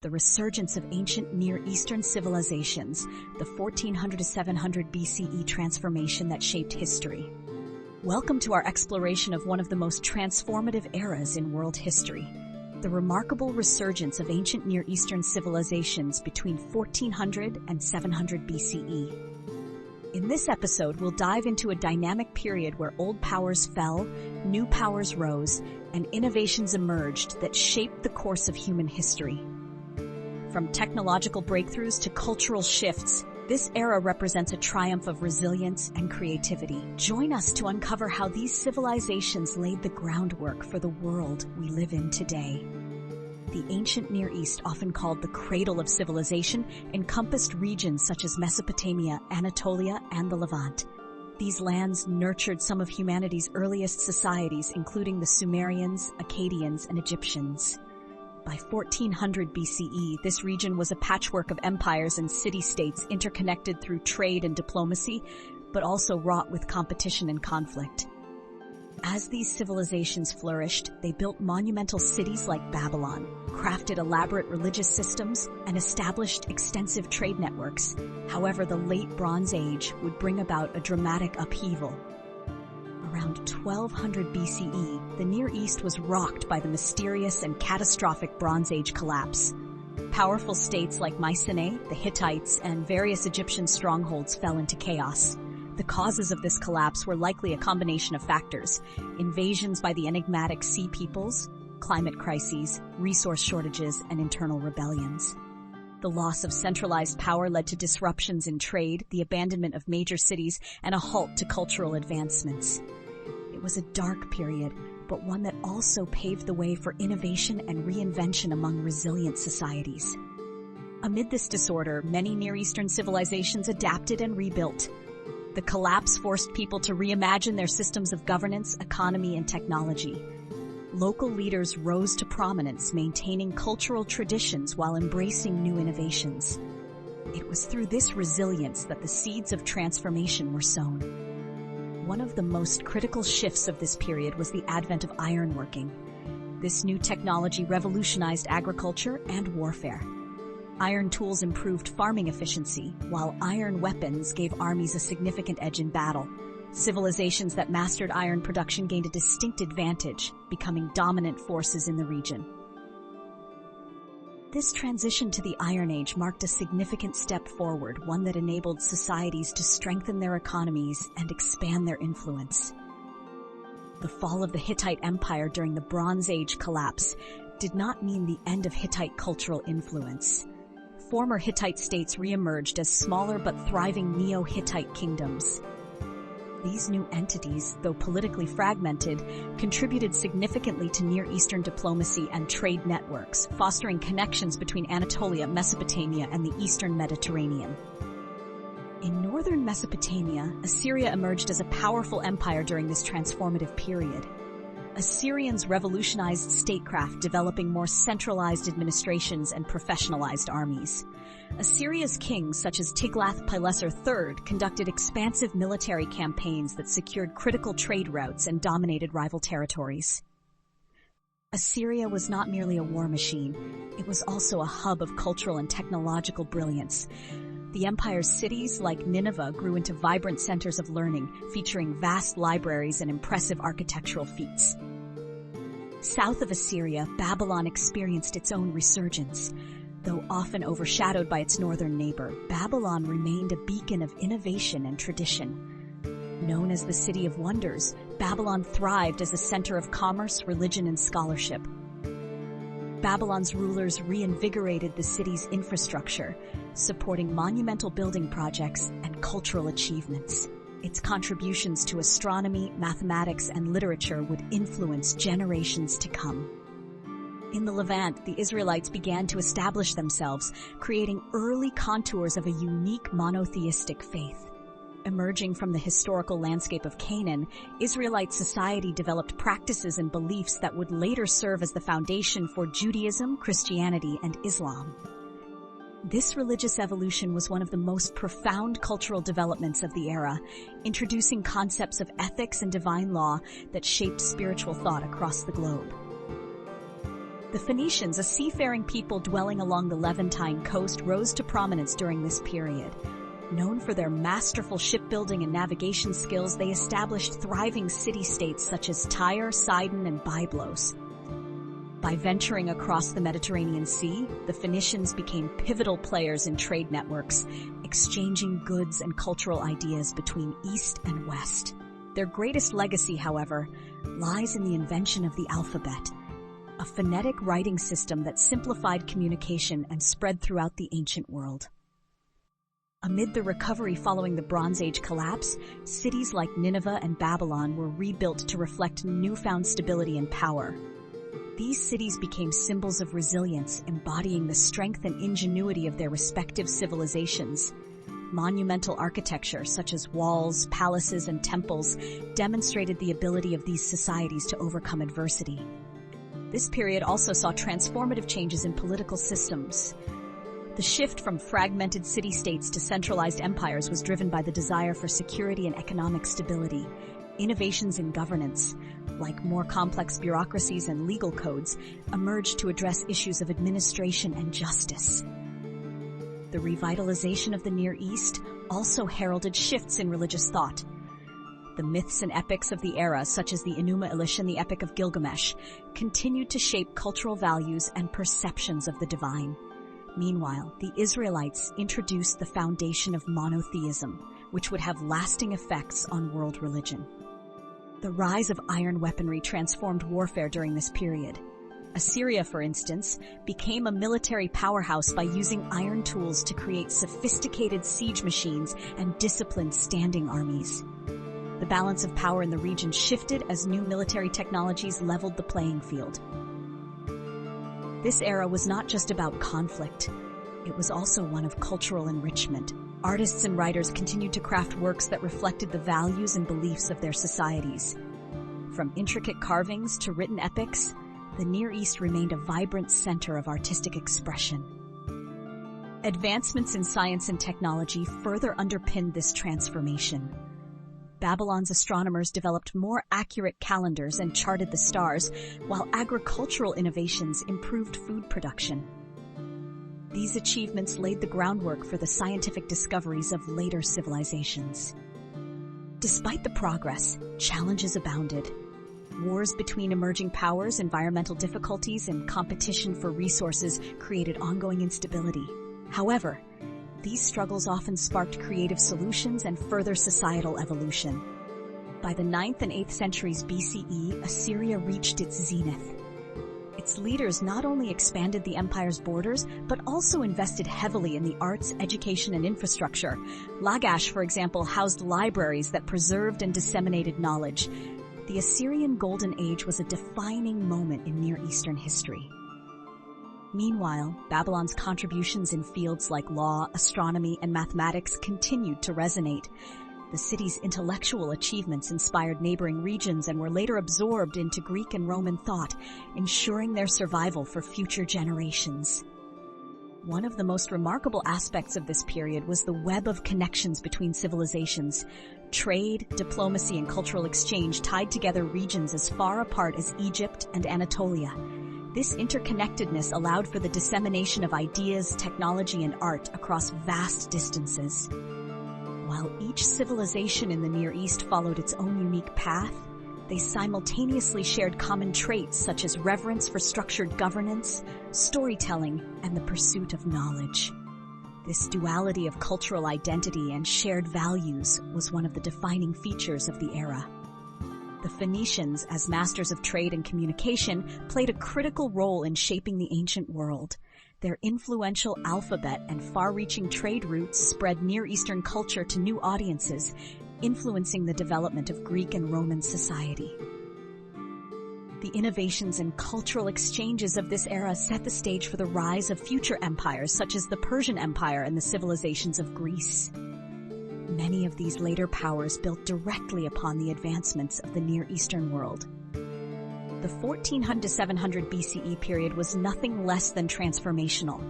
the resurgence of ancient Near Eastern civilizations, the 1400 to 700 BCE transformation that shaped history. Welcome to our exploration of one of the most transformative eras in world history, the remarkable resurgence of ancient Near Eastern civilizations between 1400 and 700 BCE. In this episode, we'll dive into a dynamic period where old powers fell, new powers rose, and innovations emerged that shaped the course of human history. From technological breakthroughs to cultural shifts, this era represents a triumph of resilience and creativity. Join us to uncover how these civilizations laid the groundwork for the world we live in today. The ancient Near East, often called the cradle of civilization, encompassed regions such as Mesopotamia, Anatolia, and the Levant. These lands nurtured some of humanity's earliest societies, including the Sumerians, Akkadians, and Egyptians. By 1400 BCE, this region was a patchwork of empires and city-states interconnected through trade and diplomacy, but also wrought with competition and conflict. As these civilizations flourished, they built monumental cities like Babylon, crafted elaborate religious systems, and established extensive trade networks. However, the late Bronze Age would bring about a dramatic upheaval. Around 1200 BCE, the Near East was rocked by the mysterious and catastrophic Bronze Age collapse. Powerful states like Mycenae, the Hittites, and various Egyptian strongholds fell into chaos. The causes of this collapse were likely a combination of factors: invasions by the enigmatic sea peoples, climate crises, resource shortages, and internal rebellions. The loss of centralized power led to disruptions in trade, the abandonment of major cities, and a halt to cultural advancements. It was a dark period, but one that also paved the way for innovation and reinvention among resilient societies. Amid this disorder, many Near Eastern civilizations adapted and rebuilt. The collapse forced people to reimagine their systems of governance, economy, and technology. Local leaders rose to prominence, maintaining cultural traditions while embracing new innovations. It was through this resilience that the seeds of transformation were sown. One of the most critical shifts of this period was the advent of ironworking. This new technology revolutionized agriculture and warfare. Iron tools improved farming efficiency, while iron weapons gave armies a significant edge in battle. Civilizations that mastered iron production gained a distinct advantage, becoming dominant forces in the region. This transition to the Iron Age marked a significant step forward, one that enabled societies to strengthen their economies and expand their influence. The fall of the Hittite Empire during the Bronze Age collapse did not mean the end of Hittite cultural influence. Former Hittite states re-emerged as smaller but thriving Neo-Hittite kingdoms. These new entities, though politically fragmented, contributed significantly to Near Eastern diplomacy and trade networks, fostering connections between Anatolia, Mesopotamia, and the Eastern Mediterranean. In northern Mesopotamia, Assyria emerged as a powerful empire during this transformative period. Assyrians revolutionized statecraft, developing more centralized administrations and professionalized armies. Assyria's kings, such as Tiglath-Pileser III, conducted expansive military campaigns that secured critical trade routes and dominated rival territories. Assyria was not merely a war machine, it was also a hub of cultural and technological brilliance. The empire's cities, like Nineveh, grew into vibrant centers of learning, featuring vast libraries and impressive architectural feats. South of Assyria, Babylon experienced its own resurgence. Though often overshadowed by its northern neighbor, Babylon remained a beacon of innovation and tradition. Known as the City of Wonders, Babylon thrived as a center of commerce, religion, and scholarship. Babylon's rulers reinvigorated the city's infrastructure, supporting monumental building projects and cultural achievements. Its contributions to astronomy, mathematics, and literature would influence generations to come. In the Levant, the Israelites began to establish themselves, creating early contours of a unique monotheistic faith. Emerging from the historical landscape of Canaan, Israelite society developed practices and beliefs that would later serve as the foundation for Judaism, Christianity, and Islam. This religious evolution was one of the most profound cultural developments of the era, introducing concepts of ethics and divine law that shaped spiritual thought across the globe. The Phoenicians, a seafaring people dwelling along the Levantine coast, rose to prominence during this period. Known for their masterful shipbuilding and navigation skills, they established thriving city-states such as Tyre, Sidon, and Byblos. By venturing across the Mediterranean Sea, the Phoenicians became pivotal players in trade networks, exchanging goods and cultural ideas between East and West. Their greatest legacy, however, lies in the invention of the alphabet, a phonetic writing system that simplified communication and spread throughout the ancient world. Amid the recovery following the Bronze Age collapse, cities like Nineveh and Babylon were rebuilt to reflect newfound stability and power. These cities became symbols of resilience, embodying the strength and ingenuity of their respective civilizations. Monumental architecture, such as walls, palaces, and temples, demonstrated the ability of these societies to overcome adversity. This period also saw transformative changes in political systems. The shift from fragmented city-states to centralized empires was driven by the desire for security and economic stability. Innovations in governance, like more complex bureaucracies and legal codes, emerged to address issues of administration and justice. The revitalization of the Near East also heralded shifts in religious thought. The myths and epics of the era, such as the Enuma Elish and the Epic of Gilgamesh, continued to shape cultural values and perceptions of the divine. Meanwhile, the Israelites introduced the foundation of monotheism, which would have lasting effects on world religion. The rise of iron weaponry transformed warfare during this period. Assyria, for instance, became a military powerhouse by using iron tools to create sophisticated siege machines and disciplined standing armies. The balance of power in the region shifted as new military technologies leveled the playing field. This era was not just about conflict. It was also one of cultural enrichment. Artists and writers continued to craft works that reflected the values and beliefs of their societies. From intricate carvings to written epics, the Near East remained a vibrant center of artistic expression. Advancements in science and technology further underpinned this transformation. Babylon's astronomers developed more accurate calendars and charted the stars, while agricultural innovations improved food production. These achievements laid the groundwork for the scientific discoveries of later civilizations. Despite the progress, challenges abounded. Wars between emerging powers, environmental difficulties, and competition for resources created ongoing instability. However, these struggles often sparked creative solutions and further societal evolution. By the 9th and 8th centuries BCE, Assyria reached its zenith. Its leaders not only expanded the empire's borders, but also invested heavily in the arts, education, and infrastructure. Lagash, for example, housed libraries that preserved and disseminated knowledge. The Assyrian Golden Age was a defining moment in Near Eastern history. Meanwhile, Babylon's contributions in fields like law, astronomy, and mathematics continued to resonate. The city's intellectual achievements inspired neighboring regions and were later absorbed into Greek and Roman thought, ensuring their survival for future generations. One of the most remarkable aspects of this period was the web of connections between civilizations. Trade, diplomacy, and cultural exchange tied together regions as far apart as Egypt and Anatolia. This interconnectedness allowed for the dissemination of ideas, technology, and art across vast distances. While each civilization in the Near East followed its own unique path, they simultaneously shared common traits such as reverence for structured governance, storytelling, and the pursuit of knowledge. This duality of cultural identity and shared values was one of the defining features of the era. The Phoenicians, as masters of trade and communication, played a critical role in shaping the ancient world. Their influential alphabet and far-reaching trade routes spread Near Eastern culture to new audiences, influencing the development of Greek and Roman society. The innovations and cultural exchanges of this era set the stage for the rise of future empires such as the Persian Empire and the civilizations of Greece. Many of these later powers built directly upon the advancements of the Near Eastern world. The 1400 to 700 BCE period was nothing less than transformational.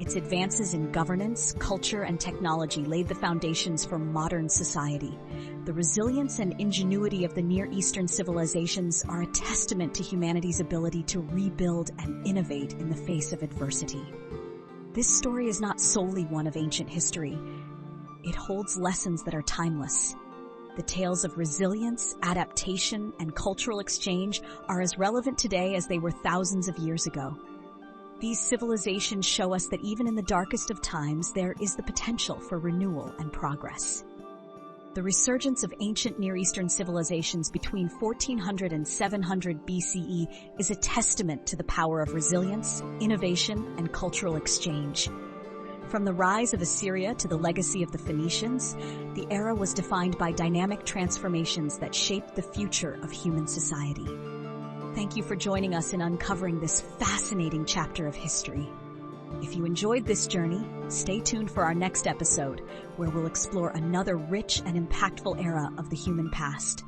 Its advances in governance, culture, and technology laid the foundations for modern society. The resilience and ingenuity of the Near Eastern civilizations are a testament to humanity's ability to rebuild and innovate in the face of adversity. This story is not solely one of ancient history. It holds lessons that are timeless. The tales of resilience, adaptation, and cultural exchange are as relevant today as they were thousands of years ago. These civilizations show us that even in the darkest of times, there is the potential for renewal and progress. The resurgence of ancient Near Eastern civilizations between 1400 and 700 BCE is a testament to the power of resilience, innovation, and cultural exchange. From the rise of Assyria to the legacy of the Phoenicians, the era was defined by dynamic transformations that shaped the future of human society. Thank you for joining us in uncovering this fascinating chapter of history. If you enjoyed this journey, stay tuned for our next episode, where we'll explore another rich and impactful era of the human past.